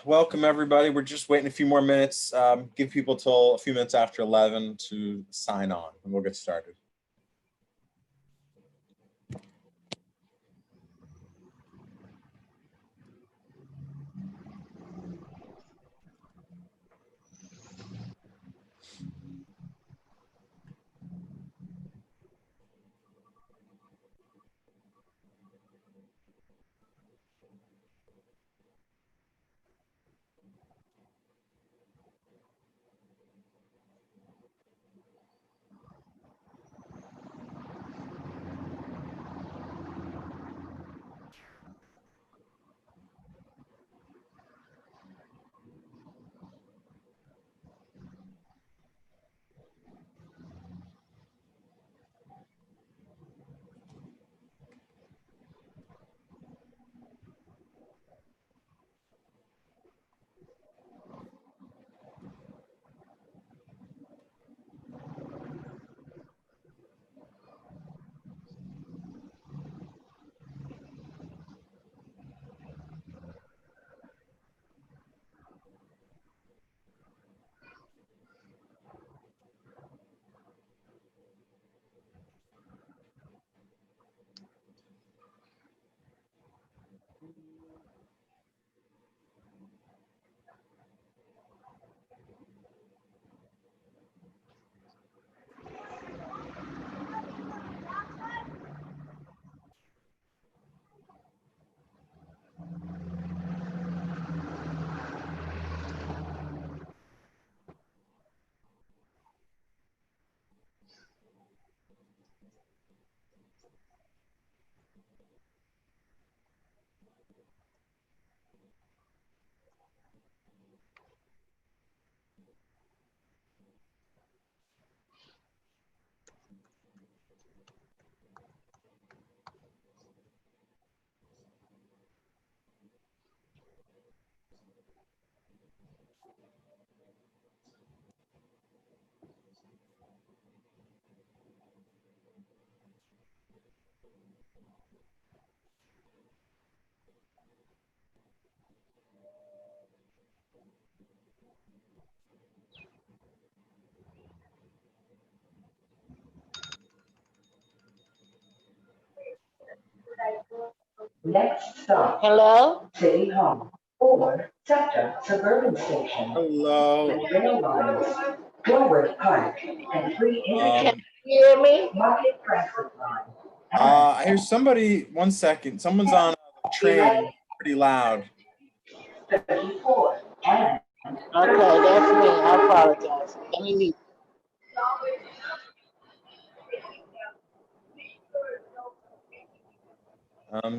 welcome everybody. We're just waiting a few more minutes. Give people till a few minutes after 11 to sign on, and we'll get started. Next stop. Hello? City Hall or Sector Suburban Station. Hello. With rail lines, Dilworth Park, and free interchange. Can you hear me? Market Transit Line. I hear somebody, 1 second. Someone's on a train pretty loud. 34 and Okay, that's me. I apologize. Let me leave.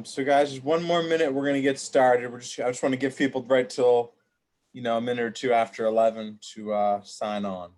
So guys, just 1 more minute. We're gonna get started. I just want to give people right till, a minute or two after 11 to sign on.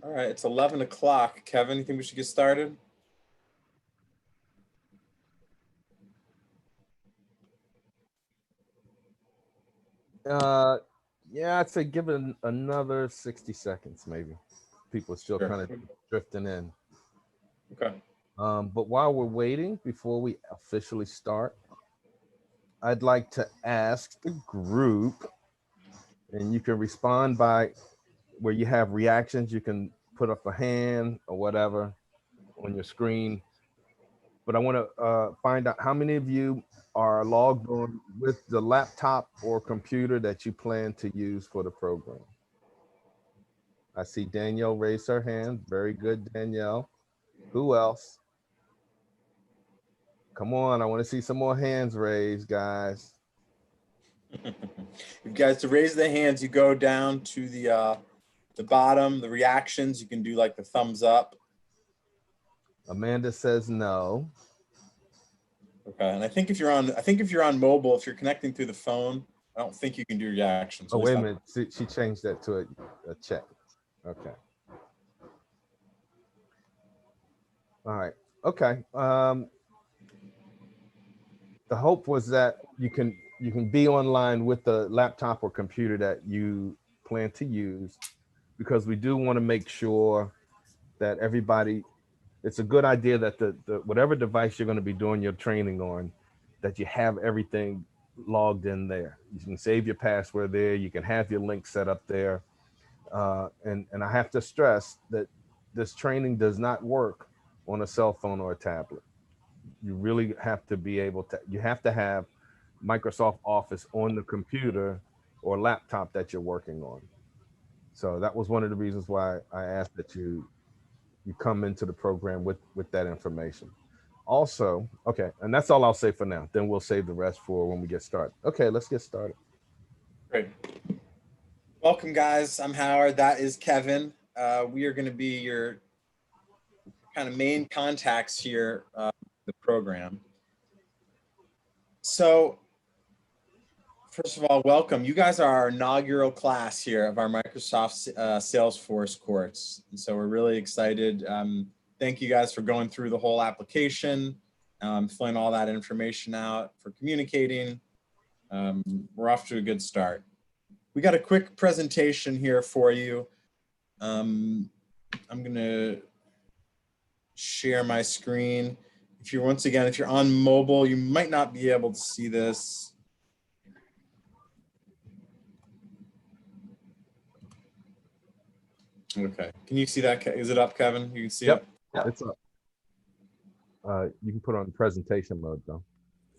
All right, it's 11 o'clock. Kevin, you think we should get started? Yeah, I'd say give it another 60 seconds, maybe. People are still Sure. kind of drifting in. Okay. But while we're waiting, before we officially start, I'd like to ask the group, and you can respond by where you have reactions. You can put up a hand or whatever on your screen. But I want to find out how many of you are logged on with the laptop or computer that you plan to use for the program. I see Danielle raise her hand. Very good, Danielle. Who else? Come on, I want to see some more hands raised, guys. If you guys to raise the hands, you go down to the bottom, the reactions. You can do like the thumbs up. Amanda says no. Okay, and I think if you're on mobile, if you're connecting through the phone, I don't think you can do reactions. Oh, wait a minute. She changed that to a check. Okay. All right. Okay. The hope was that you can be online with the laptop or computer that you plan to use, because we do want to make sure that everybody, it's a good idea that the whatever device you're going to be doing your training on, that you have everything logged in there. You can save your password there. You can have your link set up there. And I have to stress that this training does not work on a cell phone or a tablet. You really have to be able to, you have to have Microsoft Office on the computer or laptop that you're working on. So that was one of the reasons why I asked that you come into the program with that information. Also, okay, and that's all I'll say for now. Then we'll save the rest for when we get started. Okay, let's get started. Great. Welcome, guys. I'm Howard. That is Kevin. We are going to be your kind of main contacts here, the program. So, first of all, welcome. You guys are our inaugural class here of our Microsoft Salesforce course. And so we're really excited. Thank you guys for going through the whole application, filling all that information out, for communicating. We're off to a good start. We got a quick presentation here for you. I'm going to share my screen. If you're on mobile, you might not be able to see this. Okay. Can you see that? Is it up, Kevin? You can see Yep. it? It's up. You can put on presentation mode though.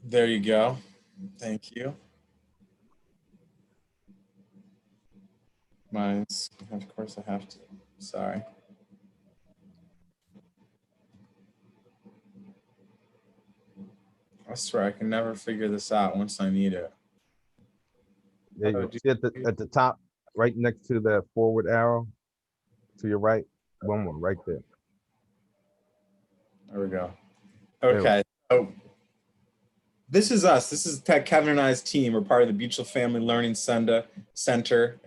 There you go. Thank you. Mine's, of course I have to, sorry. I swear I can never figure this out once I need it. There you go. See at the top, right next to the forward arrow to your right. One more right there. There we go. Okay. So this is us. This is Kevin and I's team. We're part of the Beechel Family Learning Center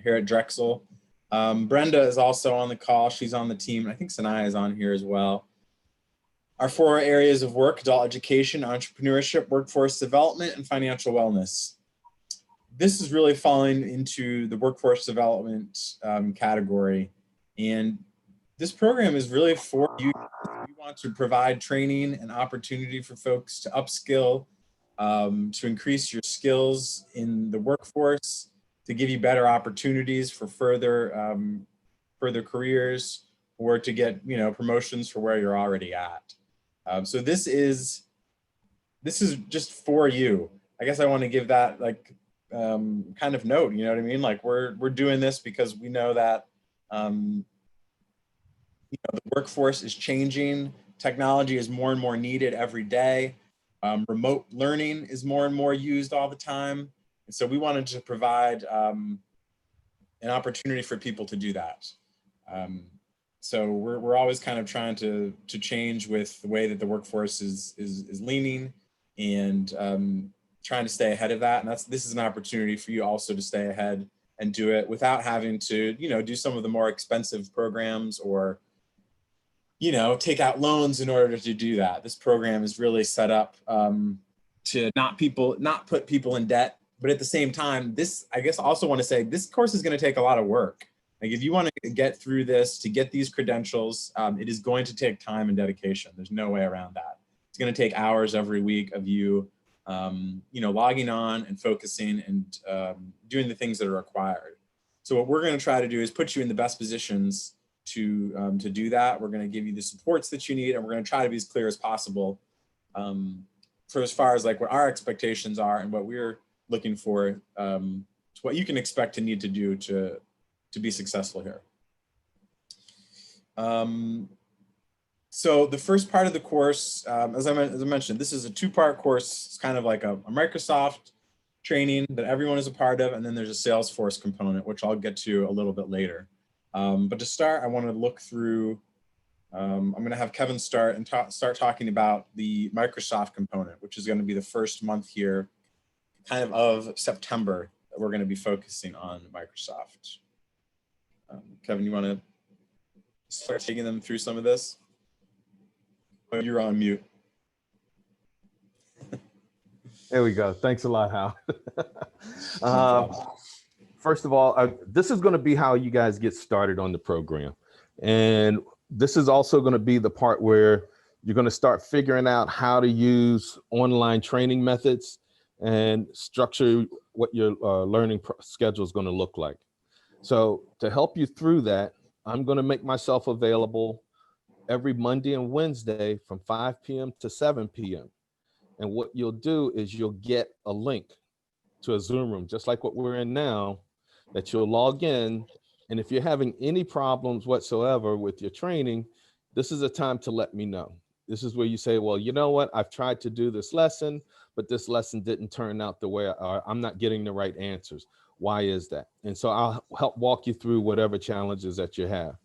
here at Drexel. Brenda is also on the call. She's on the team. I think Sanaya is on here as well. Our 4 areas of work: adult education, entrepreneurship, workforce development, and financial wellness. This is really falling into the workforce development category. And this program is really for you. We want to provide training and opportunity for folks to upskill, to increase your skills in the workforce, to give you better opportunities for further careers, or to get promotions for where you're already at. So this is just for you. I guess I want to give that kind of note. You know what I mean? Like we're doing this because we know that the workforce is changing. Technology is more and more needed every day. Remote learning is more and more used all the time. And so we wanted to provide an opportunity for people to do that. So we're always kind of trying to change with the way that the workforce is leaning, and trying to stay ahead of that. And this is an opportunity for you also to stay ahead and do it without having to, do some of the more expensive programs or, take out loans in order to do that. This program is really set up to not put people in debt But at the same time, this, I guess also want to say, this course is going to take a lot of work. Like if you want to get through this, to get these credentials, it is going to take time and dedication. There's no way around that. It's going to take hours every week of you, you know, logging on and focusing and doing the things that are required. So what we're going to try to do is put you in the best positions to do that. We're going to give you the supports that you need, and we're going to try to be as clear as possible for as far as like what our expectations are and what we're looking for, to what you can expect to need to do to be successful here. So the first part of the course, as I mentioned, this is a two-part course. It's kind of like a Microsoft training that everyone is a part of, and then there's a Salesforce component, which I'll get to a little bit later. But to start, I want to look through, I'm going to have Kevin start and start talking about the Microsoft component, which is going to be the first month here, kind of September, that we're going to be focusing on Microsoft. Kevin, you want to start taking them through some of this? Oh, you're on mute. There we go. Thanks a lot, Hal. First of all, this is going to be how you guys get started on the program. And this is also going to be the part where you're going to start figuring out how to use online training methods and structure what your learning schedule is going to look like. So to help you through that, I'm going to make myself available every Monday and Wednesday from 5 p.m. to 7 p.m. And what you'll do is you'll get a link to a Zoom room, just like what we're in now, that you'll log in. And if you're having any problems whatsoever with your training, this is a time to let me know. This is where you say, well, you know what? I've tried to do this lesson, but this lesson didn't turn out the way I'm not getting the right answers. Why is that? And so I'll help walk you through whatever challenges that you have.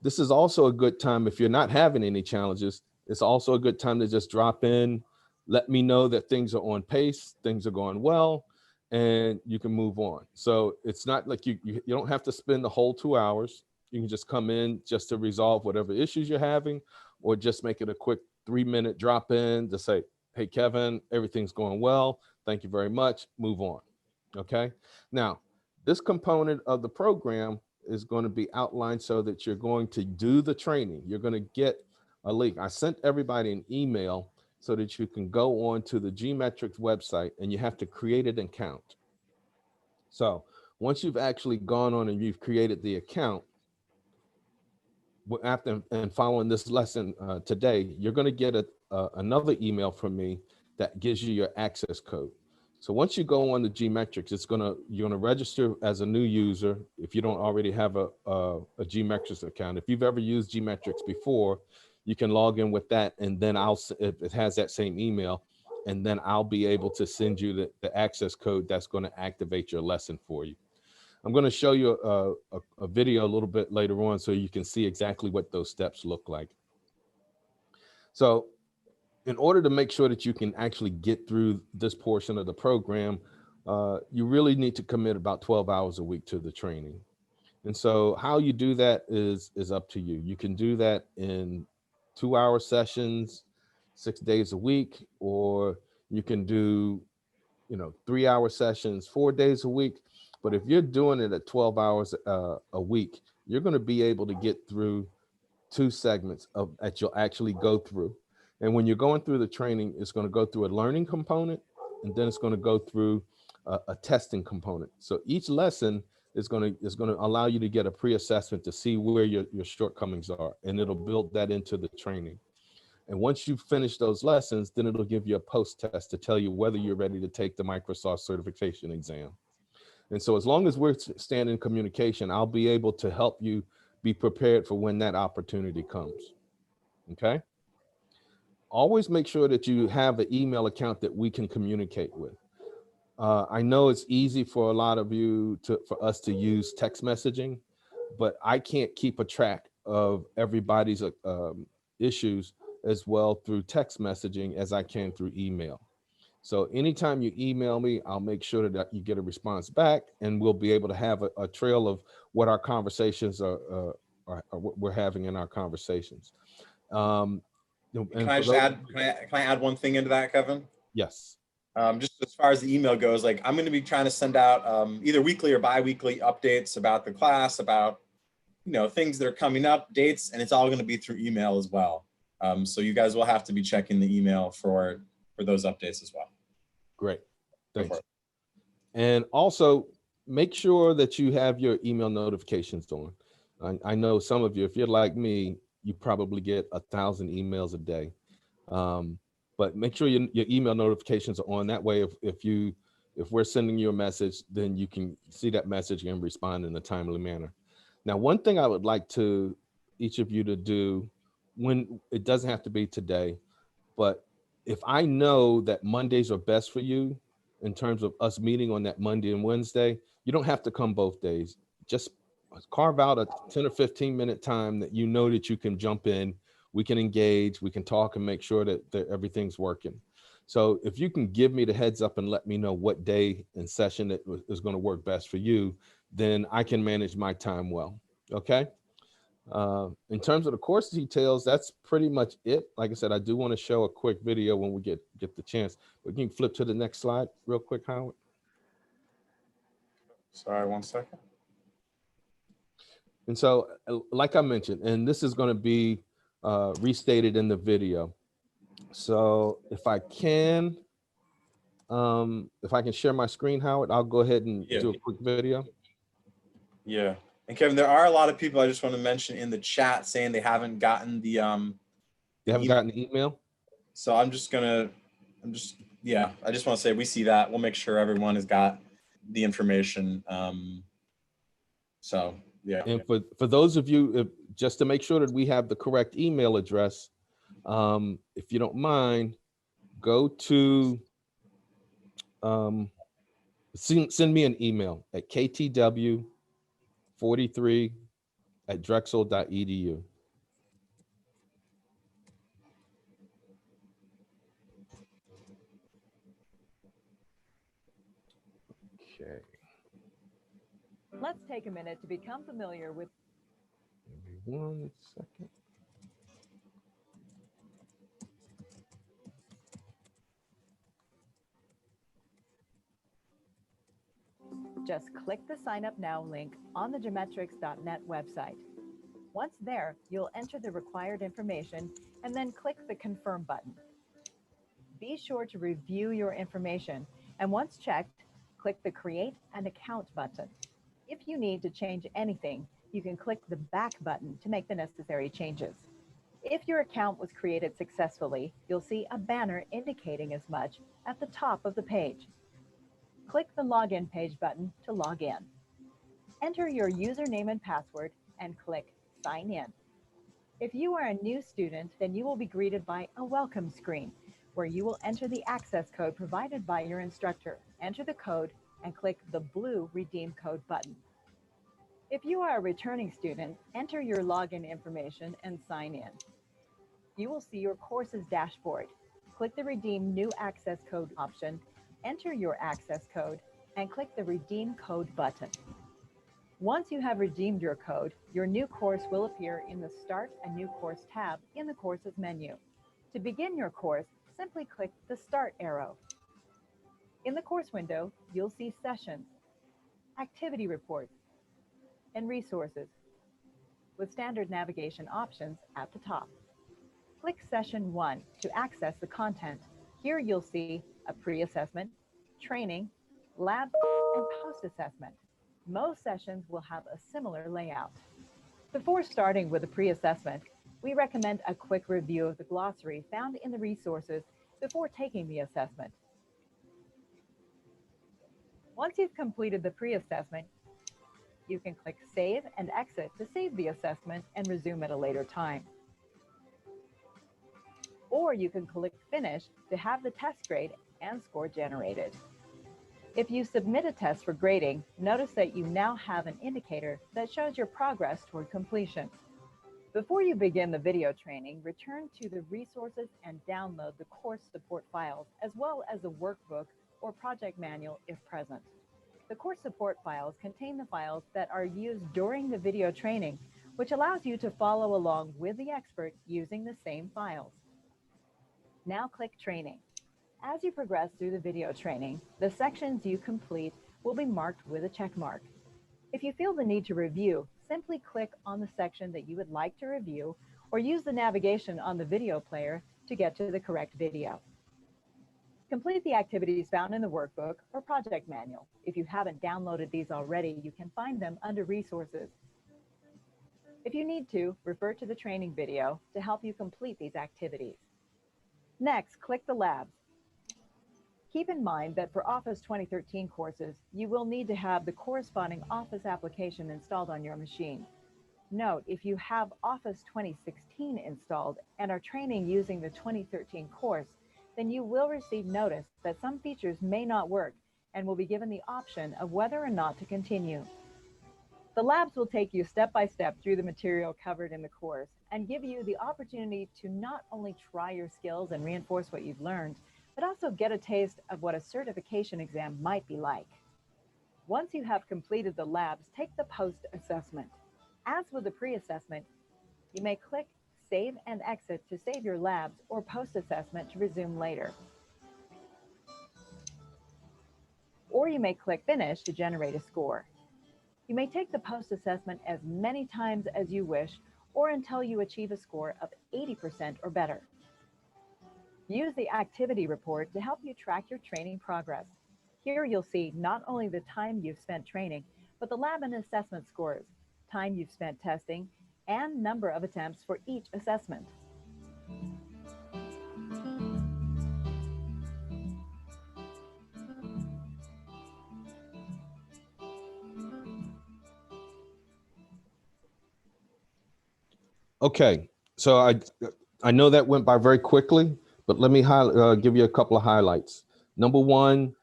This is also a good time, if you're not having any challenges, it's also a good time to just drop in, let me know that things are on pace, things are going well, and you can move on. So it's not like you don't have to spend the whole 2 hours. You can just come in just to resolve whatever issues you're having, or just make it a quick 3-minute drop in to say, hey, Kevin, everything's going well. Thank you very much. Move on. Okay. Now, this component of the program is going to be outlined so that you're going to do the training. You're going to get a link. I sent everybody an email so that you can go on to the Gmetrics website, and you have to create an account. So once you've actually gone on and you've created the account, after and following this lesson today, you're going to get another email from me that gives you your access code. So once you go on the Gmetrics, you're gonna register as a new user if you don't already have a Gmetrics account. If you've ever used Gmetrics before, you can log in with that, and then if it has that same email, and then I'll be able to send you the access code that's going to activate your lesson for you. I'm going to show you a video a little bit later on so you can see exactly what those steps look like. So in order to make sure that you can actually get through this portion of the program, you really need to commit about 12 hours a week to the training. And so how you do that is up to you. You can do that in 2-hour sessions, 6 days a week, or you can do, 3-hour sessions, 4 days a week. But if you're doing it at 12 hours a week, you're going to be able to get through 2 segments that you'll actually go through. And when you're going through the training, it's going to go through a learning component, and then it's going to go through a testing component. So each lesson is going to allow you to get a pre-assessment to see where your shortcomings are, and it'll build that into the training. And once you finish those lessons, then it'll give you a post-test to tell you whether you're ready to take the Microsoft certification exam. And so as long as we're staying in communication, I'll be able to help you be prepared for when that opportunity comes. Okay? Always make sure that you have an email account that we can communicate with. I know it's easy for a lot of you for us to use text messaging, but I can't keep a track of everybody's issues as well through text messaging as I can through email. So anytime you email me, I'll make sure that you get a response back, and we'll be able to have a trail of what our conversations are what we're having in our conversations. Can I add one thing into that, Kevin? Yes. Just as far as the email goes, like I'm going to be trying to send out either weekly or bi-weekly updates about the class, about things that are coming up, dates, and it's all going to be through email as well. So you guys will have to be checking the email for those updates as well. Great, thanks. And also make sure that you have your email notifications on. I know some of you, if you're like me, you probably get 1,000 emails a day. But make sure your email notifications are on. That way, if we're sending you a message, then you can see that message and respond in a timely manner. Now, one thing I would like to each of you to do, when it doesn't have to be today, but if I know that Mondays are best for you in terms of us meeting on that Monday and Wednesday, you don't have to come both days. Just carve out a 10 or 15-minute time that you know that you can jump in. We can engage, we can talk and make sure that everything's working. So if you can give me the heads up and let me know what day and session that is going to work best for you, then I can manage my time well. Okay. In terms of the course details, that's pretty much it. Like I said, I do want to show a quick video when we get the chance. We can flip to the next slide real quick, Howard. Sorry, 1 second. And so, like I mentioned, and this is going to be restated in the video. So if I can share my screen, Howard, I'll go ahead and do a quick video. Yeah. And Kevin, there are a lot of people I just want to mention in the chat saying they haven't gotten the They haven't gotten the email. So I just want to say we see that. We'll make sure everyone has got the information. So yeah. And for those of you, just to make sure that we have the correct email address, if you don't mind, go to send me an email at ktw43@drexel.edu. Okay. Let's take a minute to become familiar with. Maybe 1 second. Just click the Sign Up Now link on the geometrics.net website. Once there, you'll enter the required information and then click the Confirm button. Be sure to review your information, and once checked, click the Create an Account button. If you need to change anything, you can click the Back button to make the necessary changes. If your account was created successfully, you'll see a banner indicating as much at the top of the page. Click the Login Page button to log in. Enter your username and password and click Sign In. If you are a new student, then you will be greeted by a welcome screen where you will enter the access code provided by your instructor. Enter the code and click the blue Redeem Code button. If you are a returning student, enter your login information and sign in. You will see your course's dashboard. Click the Redeem New Access Code option, enter your access code, and click the Redeem Code button. Once you have redeemed your code, your new course will appear in the Start a New Course tab in the Courses menu. To begin your course, simply click the Start arrow. In the course window, you'll see Sessions, Activity Reports, and Resources, with standard navigation options at the top. Click Session 1 to access the content. Here you'll see a pre-assessment, training, lab, and post-assessment. Most sessions will have a similar layout. Before starting with a pre-assessment, we recommend a quick review of the glossary found in the resources before taking the assessment. Once you've completed the pre-assessment, you can click Save and Exit to save the assessment and resume at a later time. Or you can click Finish to have the test grade and score generated. If you submit a test for grading, notice that you now have an indicator that shows your progress toward completion. Before you begin the video training, return to the resources and download the course support files, as well as a workbook or project manual if present. The course support files contain the files that are used during the video training, which allows you to follow along with the expert using the same files. Now click Training. As you progress through the video training, the sections you complete will be marked with a check mark. If you feel the need to review, simply click on the section that you would like to review or use the navigation on the video player to get to the correct video. Complete the activities found in the workbook or project manual. If you haven't downloaded these already, you can find them under Resources. If you need to, refer to the training video to help you complete these activities. Next, click the labs. Keep in mind that for Office 2013 courses, you will need to have the corresponding Office application installed on your machine. Note, if you have Office 2016 installed and are training using the 2013 course, then you will receive notice that some features may not work and will be given the option of whether or not to continue. The labs will take you step by step through the material covered in the course and give you the opportunity to not only try your skills and reinforce what you've learned, but also get a taste of what a certification exam might be like. Once you have completed the labs, take the post-assessment. As with the pre-assessment, you may click Save and Exit to save your labs or post-assessment to resume later. Or you may click Finish to generate a score. You may take the post-assessment as many times as you wish or until you achieve a score of 80% or better. Use the activity report to help you track your training progress. Here you'll see not only the time you've spent training, but the lab and assessment scores, time you've spent testing, and number of attempts for each assessment. Okay, so I know that went by very quickly, but let me give you a couple of highlights. Number one,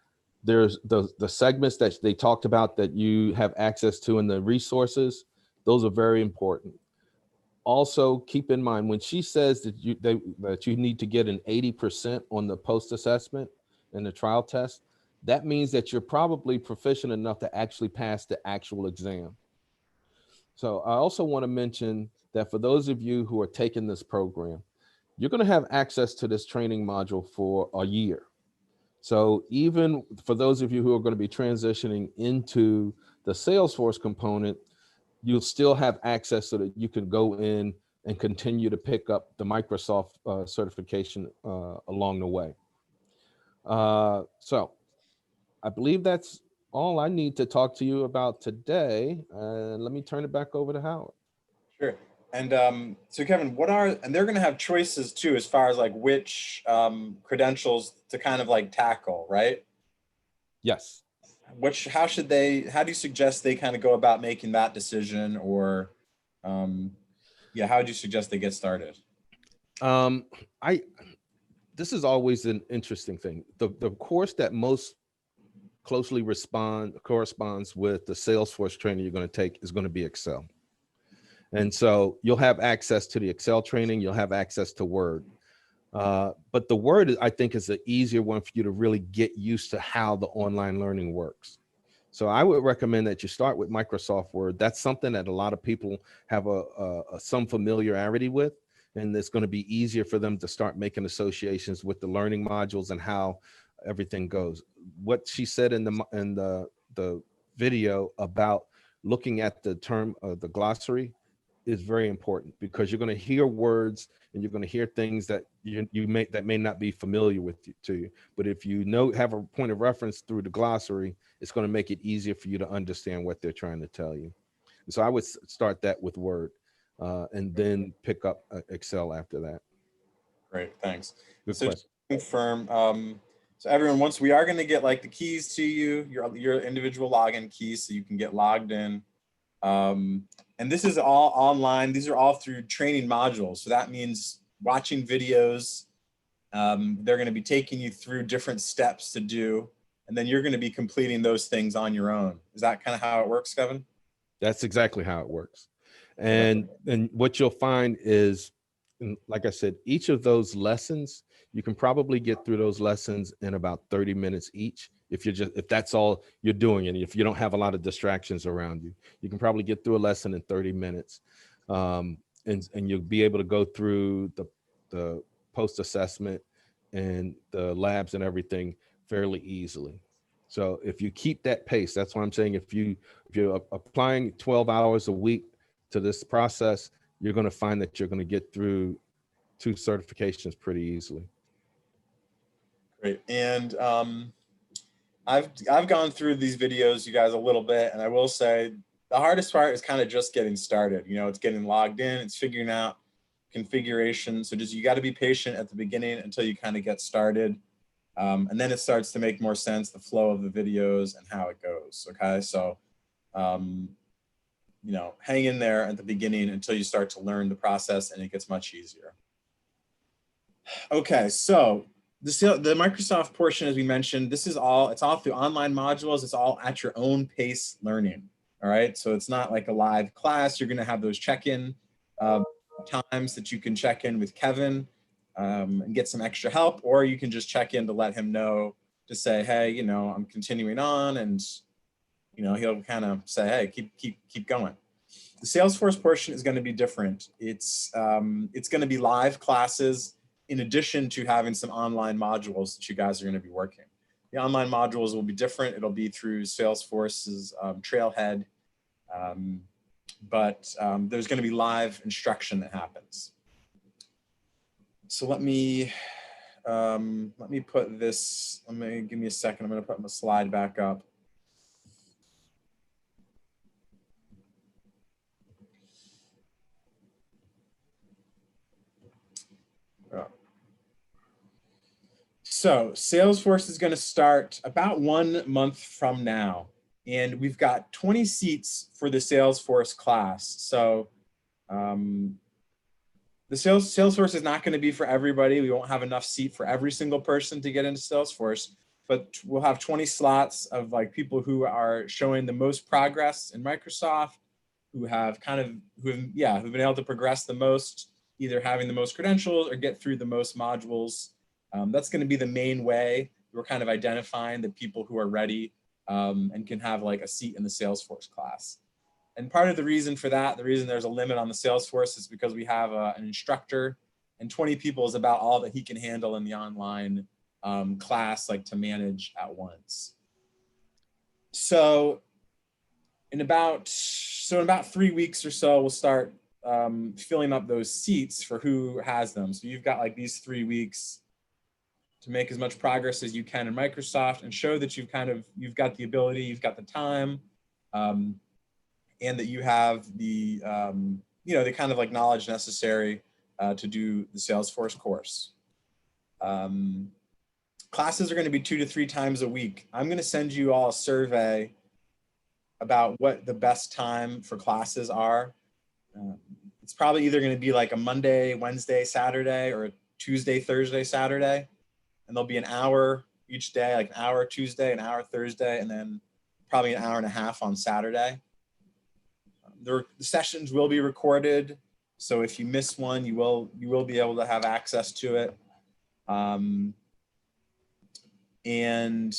there's the segments that they talked about that you have access to in the resources. Those are very important. Also, keep in mind when she says that you need to get an 80% on the post-assessment and the trial test, that means that you're probably proficient enough to actually pass the actual exam. So I also want to mention that for those of you who are taking this program, you're going to have access to this training module for a year. So even for those of you who are going to be transitioning into the Salesforce component, you'll still have access so that you can go in and continue to pick up the Microsoft certification along the way. So I believe that's all I need to talk to you about today. Let me turn it back over to Howard. Sure. And so Kevin, and they're going to have choices too, as far as like which credentials to kind of like tackle, right? Yes. How do you suggest they kind of go about making that decision, or yeah, how would you suggest they get started? This is always an interesting thing. The course that most closely corresponds with the Salesforce training you're going to take is going to be Excel. And so you'll have access to the Excel training, you'll have access to Word. But the Word, I think, is the easier one for you to really get used to how the online learning works. So I would recommend that you start with Microsoft Word. That's something that a lot of people have some familiarity with, and it's going to be easier for them to start making associations with the learning modules and how everything goes. What she said in the video about looking at the term of the glossary is very important, because you're going to hear words and you're going to hear things that that may not be familiar to you. But if you have a point of reference through the glossary, it's going to make it easier for you to understand what they're trying to tell you. And so I would start that with Word and then pick up Excel after that. Great, thanks. Good so question. Just to confirm, so everyone, once we are going to get like the keys to you, your individual login keys, so you can get logged in. And this is all online. These are all through training modules. So that means watching videos. They're going to be taking you through different steps to do, and then you're going to be completing those things on your own. Is that kind of how it works, Kevin? That's exactly how it works. And what you'll find is, like I said, each of those lessons, you can probably get through those lessons in about 30 minutes each. If that's all you're doing, and if you don't have a lot of distractions around you, you can probably get through a lesson in 30 minutes. And you'll be able to go through the post-assessment and the labs and everything fairly easily. So if you keep that pace, that's what I'm saying. If you're applying 12 hours a week to this process, you're going to find that you're going to get through 2 certifications pretty easily. Great. And I've gone through these videos, you guys, a little bit, and I will say the hardest part is kind of just getting started. You know, it's getting logged in, it's figuring out configuration. So just, you got to be patient at the beginning until you kind of get started. And then it starts to make more sense, the flow of the videos and how it goes. Okay. So, you know, hang in there at the beginning until you start to learn the process, and it gets much easier. Okay. So the Microsoft portion, as we mentioned, it's all through online modules. It's all at your own pace learning. All right. So it's not like a live class. You're going to have those check-in times that you can check in with Kevin and get some extra help, or you can just check in to let him know, to say, hey, you know, I'm continuing on, and, you know, he'll kind of say, hey, keep going. The Salesforce portion is going to be different. It's going to be live classes in addition to having some online modules that you guys are going to be working. The online modules will be different. It'll be through Salesforce's Trailhead, but there's going to be live instruction that happens. So let me put this, give me a second. I'm going to put my slide back up. So Salesforce is going to start about 1 month from now, and we've got 20 seats for the Salesforce class. So the Salesforce is not going to be for everybody. We won't have enough seat for every single person to get into Salesforce, but we'll have 20 slots of like people who are showing the most progress in Microsoft, who have been able to progress the most, either having the most credentials or get through the most modules. That's going to be the main way we're kind of identifying the people who are ready and can have like a seat in the Salesforce class. And part of the reason for that, the reason there's a limit on the Salesforce, is because we have an instructor, and 20 people is about all that he can handle in the online class, like to manage at once. So in about 3 weeks or so, we'll start filling up those seats for who has them. So you've got like these 3 weeks to make as much progress as you can in Microsoft and show that you've got the ability, you've got the time, and that you have the, the kind of like knowledge necessary to do the Salesforce course. Classes are going to be 2 to 3 times a week. I'm going to send you all a survey about what the best time for classes are. It's probably either going to be like a Monday, Wednesday, Saturday, or a Tuesday, Thursday, Saturday. And there'll be an hour each day, like an hour Tuesday, an hour Thursday, and then probably an hour and a half on Saturday. The sessions will be recorded, so if you miss one, you will be able to have access to it. I'm going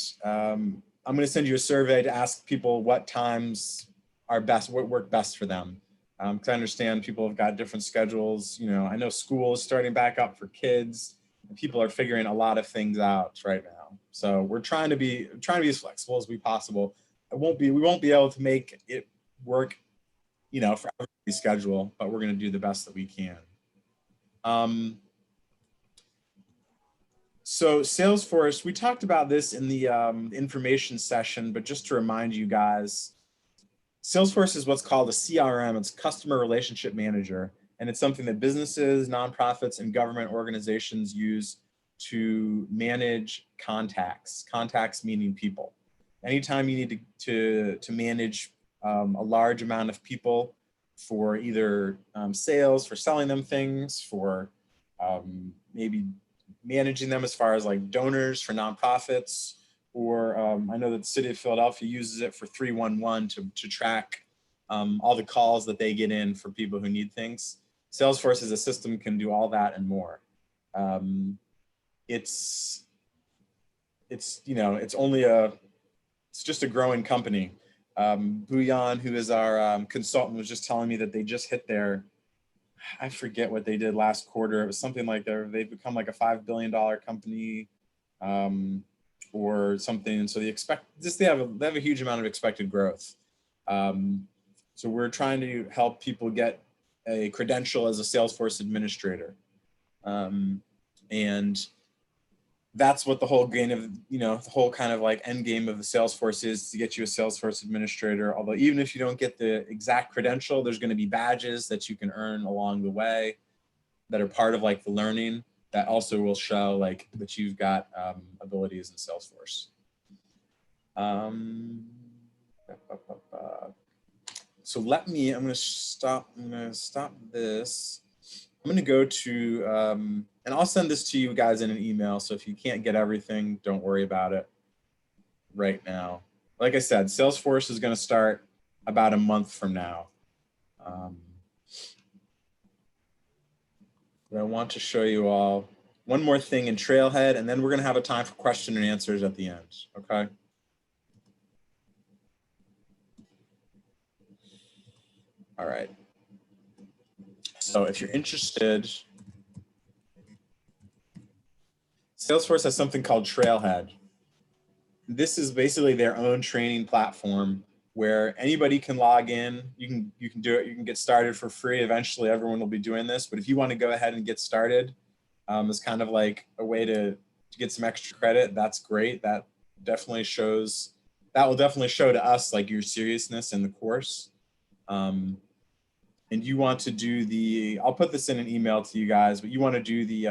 to send you a survey to ask people what times are best, what work best for them. Because I understand people have got different schedules. You know, I know school is starting back up for kids. People are figuring a lot of things out right now. So we're trying to be as flexible as we possible. We won't be able to make it work, you know, for everybody's schedule, but we're going to do the best that we can. So Salesforce, we talked about this in the information session, but just to remind you guys, Salesforce is what's called a CRM. It's Customer Relationship Manager. And it's something that businesses, nonprofits, and government organizations use to manage contacts. Contacts meaning people. Anytime you need to manage a large amount of people for either sales, for selling them things, for maybe managing them as far as like donors for nonprofits, or I know that the city of Philadelphia uses it for 311 to track all the calls that they get in for people who need things. Salesforce as a system can do all that and more. It's just a growing company. Bhuyan, who is our consultant, was just telling me that they just hit their I forget what they did last quarter. It was something like they've become like a $5 billion company, or something. And so they have a huge amount of expected growth. So we're trying to help people get a credential as a Salesforce administrator. And that's what the whole gain of, the whole kind of like end game of the Salesforce is, to get you a Salesforce administrator. Although even if you don't get the exact credential, there's going to be badges that you can earn along the way that are part of like the learning, that also will show like that you've got abilities in Salesforce. So I'm going to stop this. I'm going to go to, and I'll send this to you guys in an email. So if you can't get everything, don't worry about it right now. Like I said, Salesforce is going to start about a month from now. But I want to show you all one more thing in Trailhead, and then we're going to have a time for question and answers at the end. Okay. All right. So if you're interested, Salesforce has something called Trailhead. This is basically their own training platform where anybody can log in. You can do it. You can get started for free. Eventually, everyone will be doing this. But if you want to go ahead and get started, it's kind of like a way to get some extra credit. That's great. That will definitely show to us like your seriousness in the course. And you want to do I'll put this in an email to you guys, but you want to do the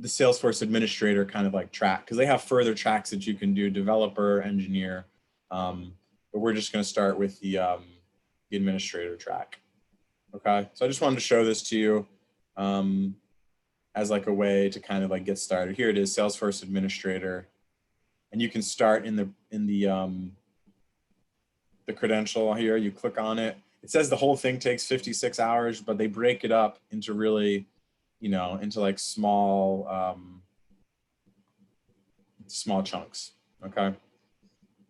Salesforce administrator kind of like track, because they have further tracks that you can do, developer, engineer. But we're just going to start with the administrator track. Okay, so I just wanted to show this to you as like a way to kind of like get started. Here it is, Salesforce administrator, and you can start in the credential here. You click on it. It says the whole thing takes 56 hours, but they break it up into really, into like small chunks. Okay.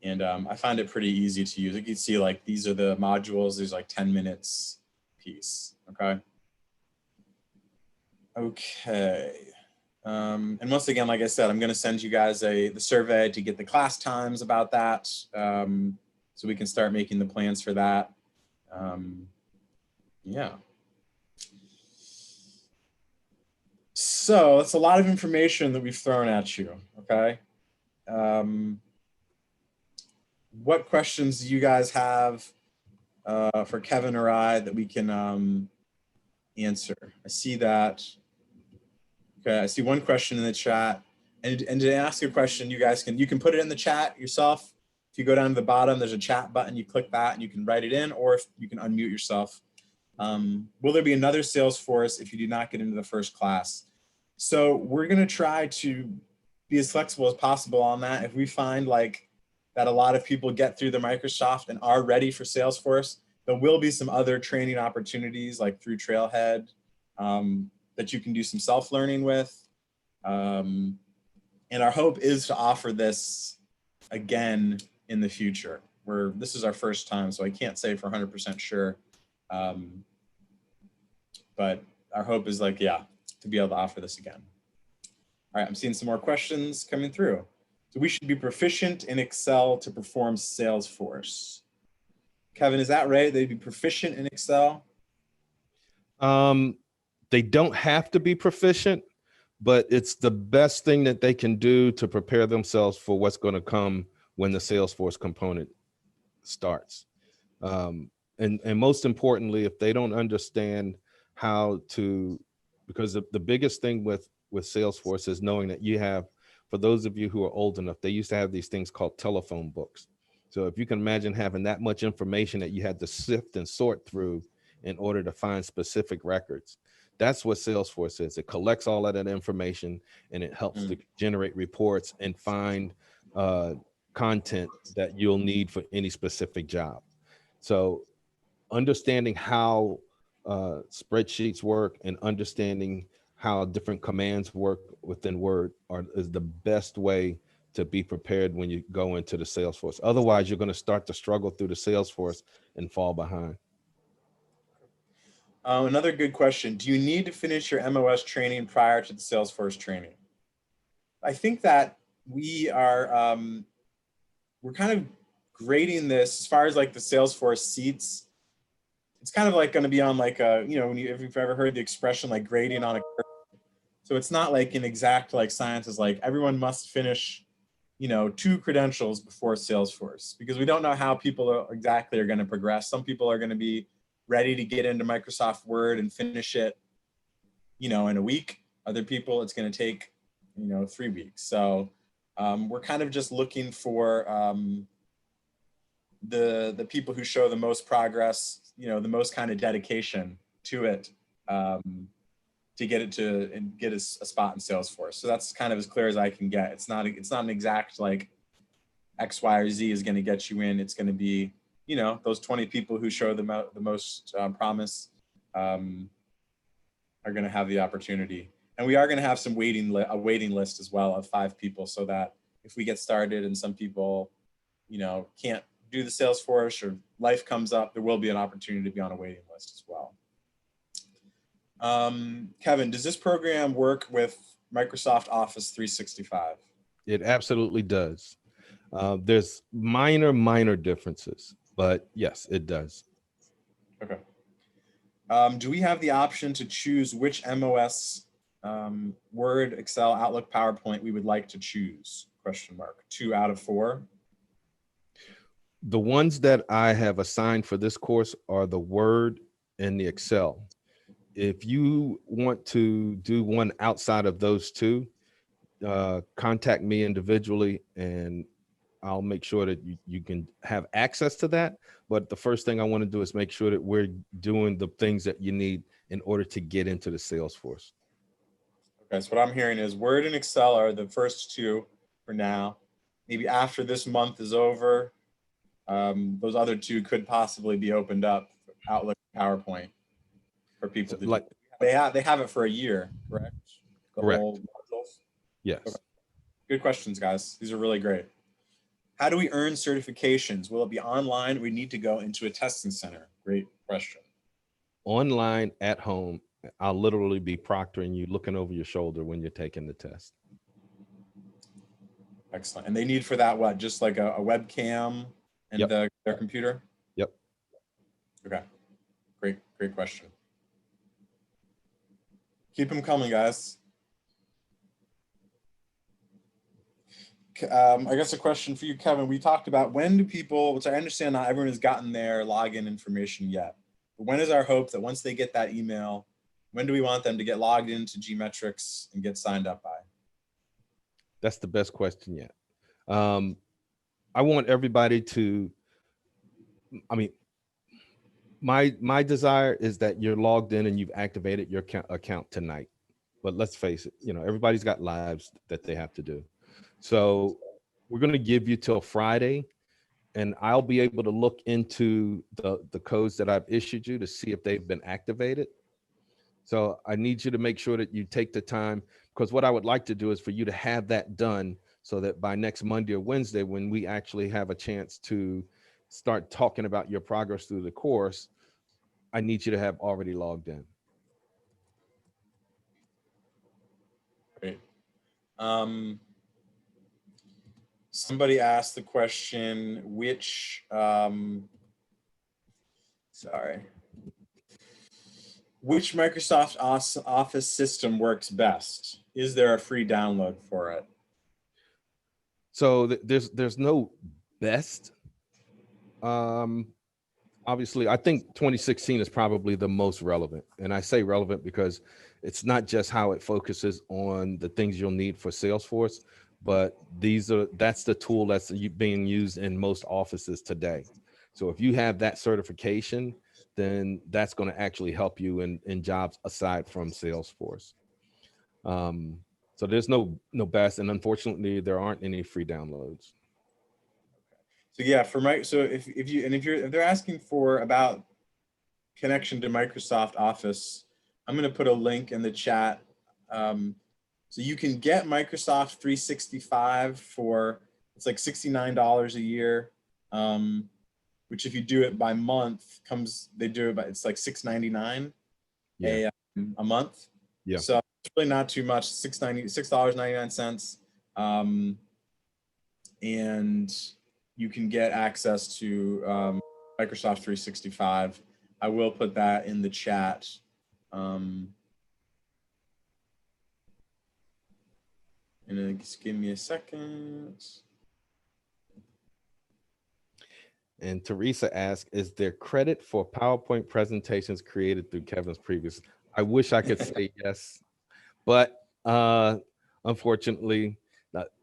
And I find it pretty easy to use. You can see like, these are the modules. There's like 10 minutes piece. Okay. Okay. And once again, like I said, I'm going to send you guys the survey to get the class times about that. So we can start making the plans for that. Yeah. So it's a lot of information that we've thrown at you. Okay. What questions do you guys have for Kevin or I that we can answer? I see that. Okay, I see one question in the chat. And to ask a question, you can put it in the chat yourself. If you go down to the bottom, there's a chat button. You click that and you can write it in, or if you can unmute yourself. Will there be another Salesforce if you do not get into the first class? So we're going to try to be as flexible as possible on that. If we find like that a lot of people get through the Microsoft and are ready for Salesforce, there will be some other training opportunities like through Trailhead that you can do some self-learning with. And our hope is to offer this again in the future. This is our first time, so I can't say for 100% sure. But our hope is like, yeah, to be able to offer this again. All right, I'm seeing some more questions coming through. So we should be proficient in Excel to perform Salesforce. Kevin, is that right? They'd be proficient in Excel? They don't have to be proficient, but it's the best thing that they can do to prepare themselves for what's going to come when the Salesforce component starts. And most importantly, if they don't understand how to, because the biggest thing with Salesforce is knowing that you have, for those of you who are old enough, they used to have these things called telephone books. So if you can imagine having that much information that you had to sift and sort through in order to find specific records, that's what Salesforce is. It collects all of that information and it helps to generate reports and find content that you'll need for any specific job. So understanding how spreadsheets work and understanding how different commands work within Word is the best way to be prepared when you go into the Salesforce. Otherwise, you're going to start to struggle through the Salesforce and fall behind. Another good question. Do you need to finish your MOS training prior to the Salesforce training? I think that we are, we're kind of grading this as far as like the Salesforce seats. It's kind of like going to be on like a, you know, when if you've ever heard the expression like grading on a curve. So it's not like an exact like science is like everyone must finish, you know, 2 credentials before Salesforce, because we don't know how people exactly are going to progress. Some people are going to be ready to get into Microsoft Word and finish it, you know, in a week. Other people, it's going to take, you know, 3 weeks. So we're kind of just looking for the people who show the most progress, you know, the most kind of dedication to it, to get it to and get a spot in Salesforce. So that's kind of as clear as I can get. It's not an exact like X, Y, or Z is going to get you in. It's going to be, you know, those 20 people who show the most promise are going to have the opportunity. And we are going to have some a waiting list as well of 5 people, so that if we get started and some people, you know, can't do the Salesforce or life comes up, there will be an opportunity to be on a waiting list as well. Kevin, does this program work with Microsoft Office 365? It absolutely does. There's minor differences, but yes, it does. Okay. Do we have the option to choose which MOS Word, Excel, Outlook, PowerPoint we would like to choose? Question mark. 2 out of 4. The ones that I have assigned for this course are the Word and the Excel. If you want to do one outside of those 2, contact me individually and I'll make sure that you can have access to that. But the first thing I want to do is make sure that we're doing the things that you need in order to get into the Salesforce. Okay, so what I'm hearing is Word and Excel are the first 2 for now. Maybe after this month is over, those other 2 could possibly be opened up, Outlook, PowerPoint, for people to Like, do. They have it for a year, correct? The correct. whole modules? Yes. Okay. Good questions, guys. These are really great. How do we earn certifications? Will it be online? We need to go into a testing center. Great question. Online at home. I'll literally be proctoring you, looking over your shoulder when you're taking the test. Excellent. And they need for that what? Just like a webcam and their computer? Yep. Okay. Great question. Keep them coming, guys. I guess a question for you, Kevin. We talked about when do people, which I understand not everyone has gotten their login information yet, but when is our hope that once they get that email, when do we want them to get logged into Gmetrics and get signed up by? That's the best question yet. I want everybody to, I mean, my desire is that you're logged in and you've activated your account tonight. But let's face it, you know, everybody's got lives that they have to do. So we're going to give you till Friday, and I'll be able to look into the codes that I've issued you to see if they've been activated. So I need you to make sure that you take the time, because what I would like to do is for you to have that done so that by next Monday or Wednesday, when we actually have a chance to start talking about your progress through the course, I need you to have already logged in. Great. Somebody asked the question, which, which Microsoft Office system works best? Is there a free download for it? So there's no best. Obviously, I think 2016 is probably the most relevant. And I say relevant because it's not just how it focuses on the things you'll need for Salesforce, but that's the tool that's being used in most offices today. So if you have that certification, then that's going to actually help you in jobs aside from Salesforce. So there's no best, and unfortunately, there aren't any free downloads. So yeah, if they're asking for about connection to Microsoft Office, I'm going to put a link in the chat. So you can get Microsoft 365 for, it's like $69 a year, which if you do it by month they do it by, it's like $6.99 a month. Yeah. So it's really not too much, $6.99. And you can get access to Microsoft 365. I will put that in the chat. And just give me a second. And Teresa asked, is there credit for PowerPoint presentations created through Kevin's previous? I wish I could say yes, but unfortunately,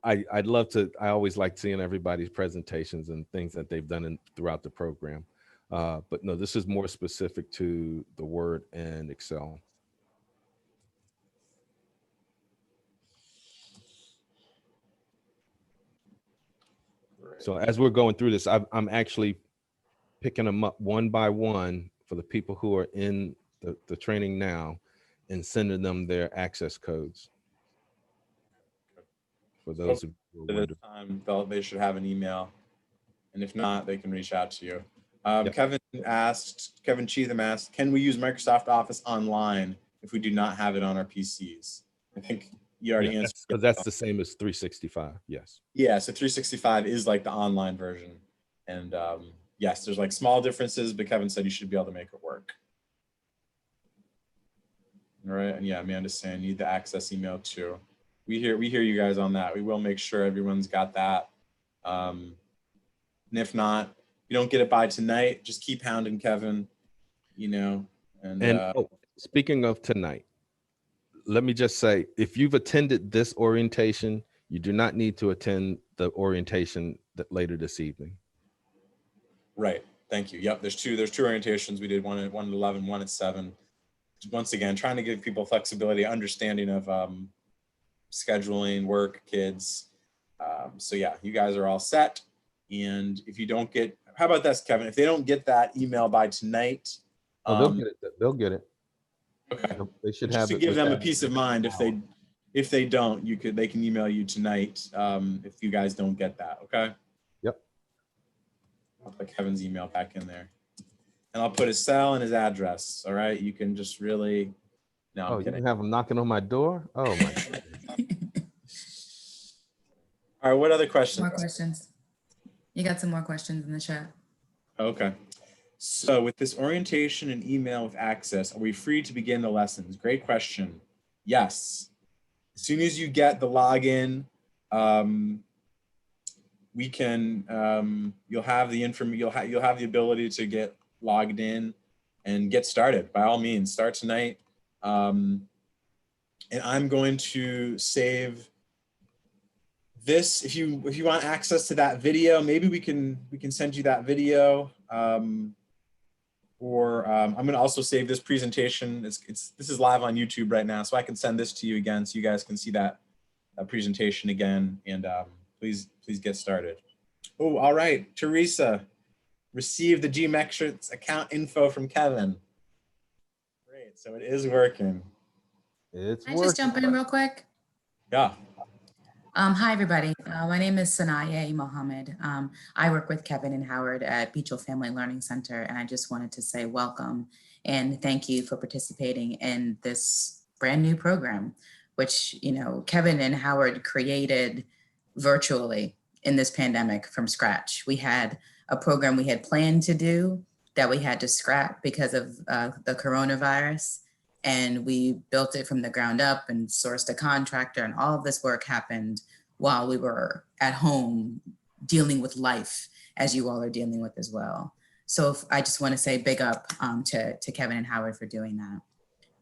I'd love to. I always like seeing everybody's presentations and things that they've done throughout the program. But no, this is more specific to the Word and Excel. So as we're going through this, I'm actually picking them up one by one for the people who are in the training now and sending them their access codes. For those who are time, they should have an email. And if not, they can reach out to you. Yep. Kevin Cheatham asked, can we use Microsoft Office online if we do not have it on our PCs? I think you already answered. Because that's the same as 365, yes. Yeah, so 365 is like the online version. And yes, there's like small differences, but Kevin said you should be able to make it work. All right, and yeah, Amanda's saying you need the access email too. We hear you guys on that. We will make sure everyone's got that. And if not, you don't get it by tonight, just keep hounding Kevin, you know. And speaking of tonight, let me just say, if you've attended this orientation, you do not need to attend the orientation later this evening. Right. Thank you. Yep. There's two orientations. We did one at 11, one at 7. Once again, trying to give people flexibility, understanding of scheduling, work, kids. So yeah, you guys are all set. And if you don't get, how about this, Kevin? If they don't get that email by tonight, they'll get it. They'll get it. Okay. They should just have to it give them a that. peace of mind. If they don't, they can email you tonight. If you guys don't get that, okay? Yep. I'll put Kevin's email back in there, and I'll put his cell and his address. All right, you can just really. No, I'm you kidding. can have them knocking on my door. Oh my God. All right. What other questions? More questions. You got some more questions in the chat. Okay. So with this orientation and email with access, are we free to begin the lessons? Great question. Yes. As soon as you get the login, we can. You'll have the you'll have the ability to get logged in and get started. By all means, start tonight. And I'm going to save this. If you want access to that video, maybe we can send you that video. Or I'm going to also save this presentation. This is live on YouTube right now, so I can send this to you again, so you guys can see that presentation again. And please get started. Oh, all right, Teresa, received the Gmetrics account info from Kevin. Great, so it is working. It's Can I just jump in real quick? Yeah. Hi, everybody. My name is Sanaya Mohammed. I work with Kevin and Howard at Beachell Family Learning Center, and I just wanted to say welcome and thank you for participating in this brand new program, which, you know, Kevin and Howard created virtually in this pandemic from scratch. We had a program we had planned to do that we had to scrap because of the coronavirus. And we built it from the ground up and sourced a contractor, and all of this work happened while we were at home dealing with life, as you all are dealing with as well. So I just want to say big up to Kevin and Howard for doing that.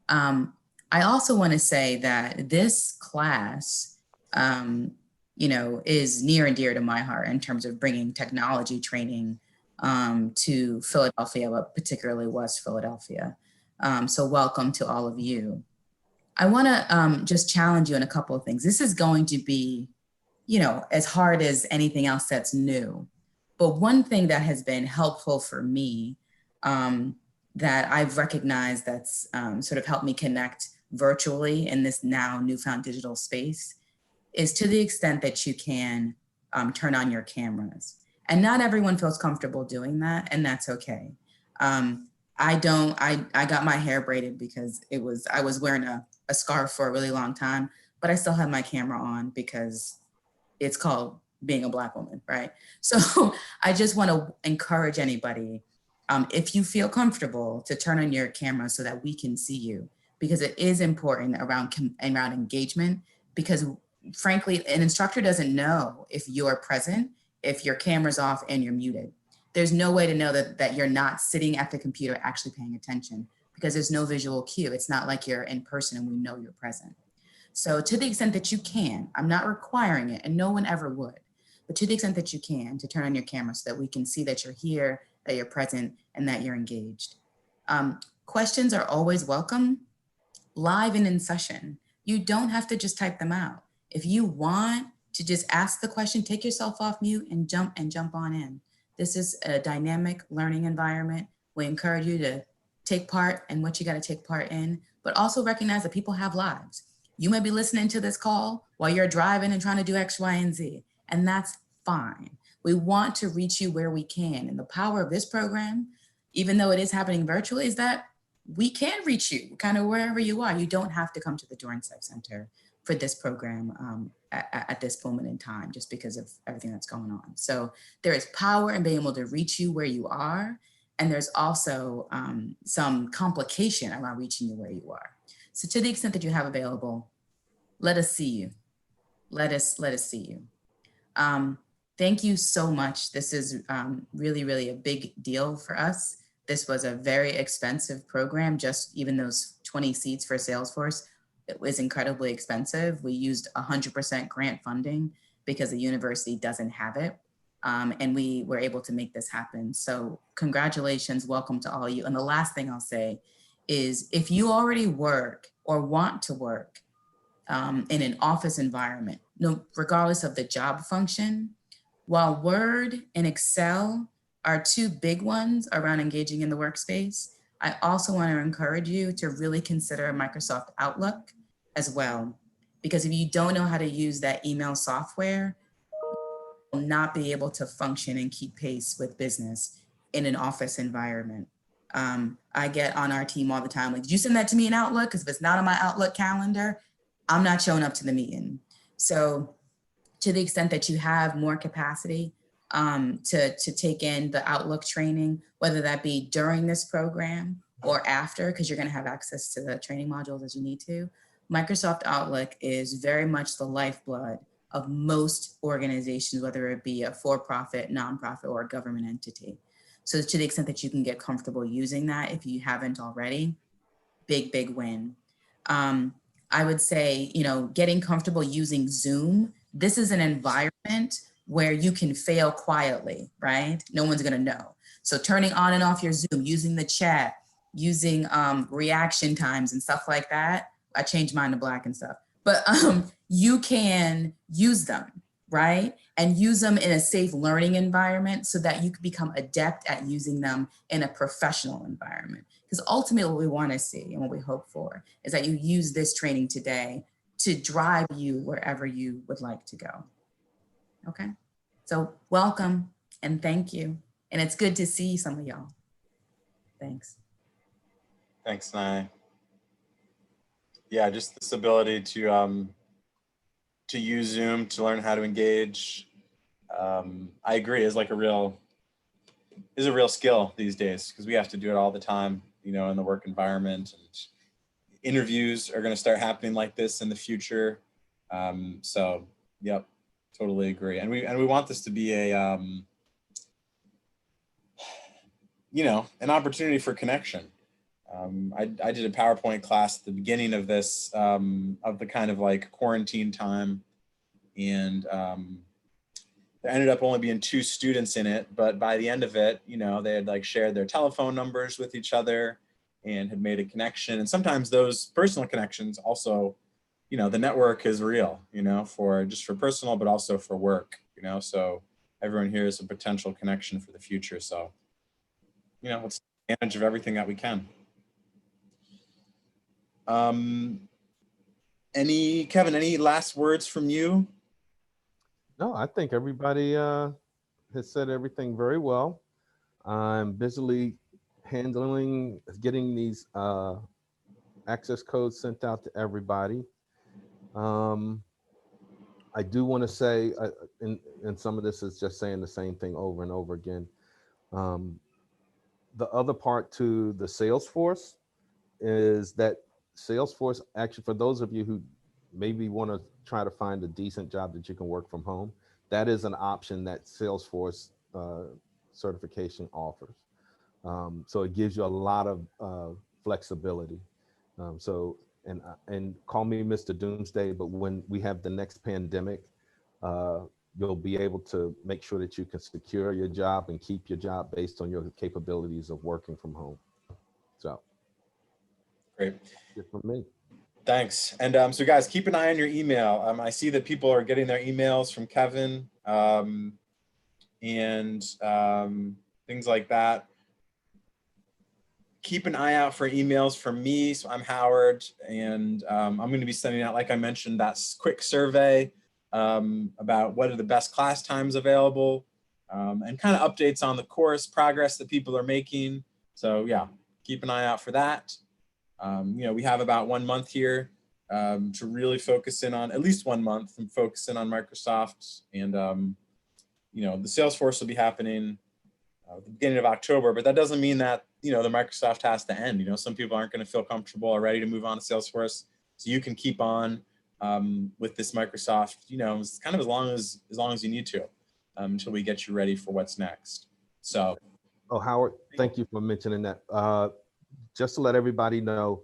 I also want to say that this class, you know, is near and dear to my heart in terms of bringing technology training to Philadelphia, but particularly West Philadelphia. So welcome to all of you. I want to just challenge you on a couple of things. This is going to be, you know, as hard as anything else that's new. But one thing that has been helpful for me that I've recognized that's sort of helped me connect virtually in this now newfound digital space is to the extent that you can turn on your cameras. And not everyone feels comfortable doing that, and that's okay. I got my hair braided because I was wearing a scarf for a really long time, but I still have my camera on because it's called being a Black woman, right? So I just want to encourage anybody, if you feel comfortable, to turn on your camera so that we can see you, because it is important around engagement, because frankly, an instructor doesn't know if you're present, if your camera's off and you're muted. There's no way to know that you're not sitting at the computer actually paying attention, because there's no visual cue. It's not like you're in person and we know you're present. So to the extent that you can, I'm not requiring it, and no one ever would, but to the extent that you can, to turn on your camera so that we can see that you're here, that you're present, and that you're engaged. Questions are always welcome, live and in session. You don't have to just type them out. If you want to just ask the question, take yourself off mute and jump on in. This is a dynamic learning environment. We encourage you to take part in what you got to take part in, but also recognize that people have lives. You may be listening to this call while you're driving and trying to do X, Y, and Z, and that's fine. We want to reach you where we can. And the power of this program, even though it is happening virtually, is that we can reach you kind of wherever you are. You don't have to come to the Dornsife Center for this program at this moment in time, just because of everything that's going on. So there is power in being able to reach you where you are. And there's also some complication around reaching you where you are. So to the extent that you have available, let us see you. Let us see you. Thank you so much. This is really, really a big deal for us. This was a very expensive program. Just even those 20 seats for Salesforce, it was incredibly expensive. We used 100% grant funding because the university doesn't have it. And we were able to make this happen. So congratulations, welcome to all of you. And the last thing I'll say is, if you already work or want to work in an office environment, regardless of the job function, while Word and Excel are two big ones around engaging in the workspace, I also want to encourage you to really consider Microsoft Outlook as well. Because if you don't know how to use that email software, you will not be able to function and keep pace with business in an office environment. I get on our team all the time, like, did you send that to me in Outlook? Because if it's not on my Outlook calendar, I'm not showing up to the meeting. So to the extent that you have more capacity to take in the Outlook training, whether that be during this program or after, because you're going to have access to the training modules as you need to, Microsoft Outlook is very much the lifeblood of most organizations, whether it be a for-profit, nonprofit, or a government entity. So to the extent that you can get comfortable using that, if you haven't already, big, big win. I would say, getting comfortable using Zoom. This is an environment where you can fail quietly, right? No one's gonna know. So turning on and off your Zoom, using the chat, using reaction times and stuff like that. I changed mine to black and stuff, but you can use them, right? And use them in a safe learning environment so that you can become adept at using them in a professional environment. Because ultimately what we want to see and what we hope for is that you use this training today to drive you wherever you would like to go. Okay, so welcome and thank you. And it's good to see some of y'all. Thanks. Thanks, Nai. Yeah, just this ability to use Zoom to learn how to engage. I agree, is a real skill these days, because we have to do it all the time, in the work environment, and interviews are going to start happening like this in the future. So, yep, totally agree. And we want this to be a, an opportunity for connection. I did a PowerPoint class at the beginning of this, of the kind of quarantine time, and there ended up only being 2 students in it, but by the end of it, they had shared their telephone numbers with each other and had made a connection. And sometimes those personal connections also, the network is real, for personal, but also for work, so everyone here is a potential connection for the future. So, let's take advantage of everything that we can. Kevin, any last words from you? No, I think everybody has said everything very well. I'm busily getting these access codes sent out to everybody. I do want to say, and some of this is just saying the same thing over and over again. The other part to the Salesforce is that Salesforce, actually, for those of you who maybe want to try to find a decent job that you can work from home, that is an option that Salesforce certification offers. So it gives you a lot of flexibility. And call me Mr. Doomsday, but when we have the next pandemic, you'll be able to make sure that you can secure your job and keep your job based on your capabilities of working from home. So Great. that's it from me. Thanks. And so guys, keep an eye on your email. I see that people are getting their emails from Kevin and things like that. Keep an eye out for emails from me. So I'm Howard, and I'm going to be sending out, like I mentioned, that quick survey about what are the best class times available and kind of updates on the course progress that people are making. So yeah, keep an eye out for that. We have about 1 month here to really focus in on, at least 1 month, and focus in on Microsoft. And, the Salesforce will be happening at the beginning of October, but that doesn't mean that, the Microsoft has to end. Some people aren't going to feel comfortable or ready to move on to Salesforce. So you can keep on with this Microsoft, it's kind of as long as you need to until we get you ready for what's next. So. Oh, Howard, thank you for mentioning that. Just to let everybody know,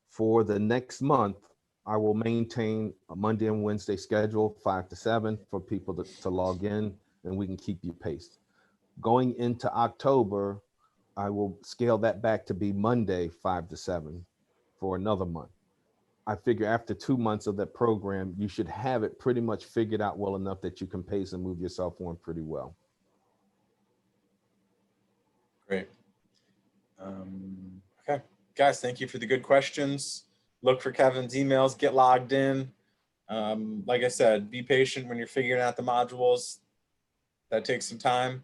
for the next month, I will maintain a Monday and Wednesday schedule, 5 to 7, for people to log in, and we can keep you paced. Going into October, I will scale that back to be Monday, 5 to 7 for another month. I figure after 2 months of that program, you should have it pretty much figured out well enough that you can pace and move yourself on pretty well. Great. Okay, guys, thank you for the good questions. Look for Kevin's emails, get logged in. Like I said, be patient when you're figuring out the modules. That takes some time.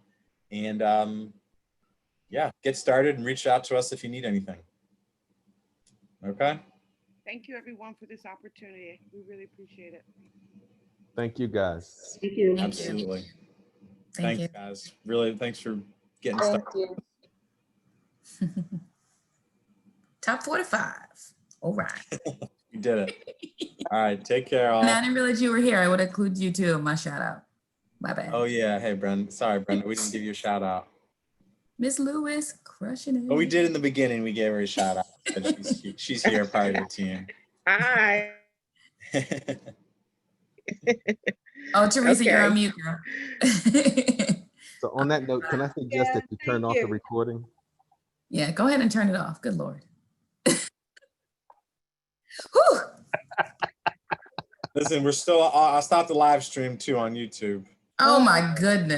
And yeah, get started and reach out to us if you need anything. Okay? Thank you, everyone, for this opportunity. We really appreciate it. Thank you, guys. Thank you. Absolutely. Thank you. Thanks, guys. Really, thanks for getting started. Thank you. Top 45. All right. You did it. All right, take care, all. And I didn't realize you were here. I would include you too in my shout out. My bad. Oh yeah, hey Brenda. Sorry, Brenda, we didn't give you a shout out. Miss Lewis, crushing it. But we did in the beginning. We gave her a shout out. She's here, part of the team. Hi. Oh, Teresa, Okay. you're on mute, girl. So on that note, can I suggest that you turn off the recording? Yeah, go ahead and turn it off. Good Lord. Whew. Listen, we're still, I'll stop the live stream too on YouTube. Oh my goodness.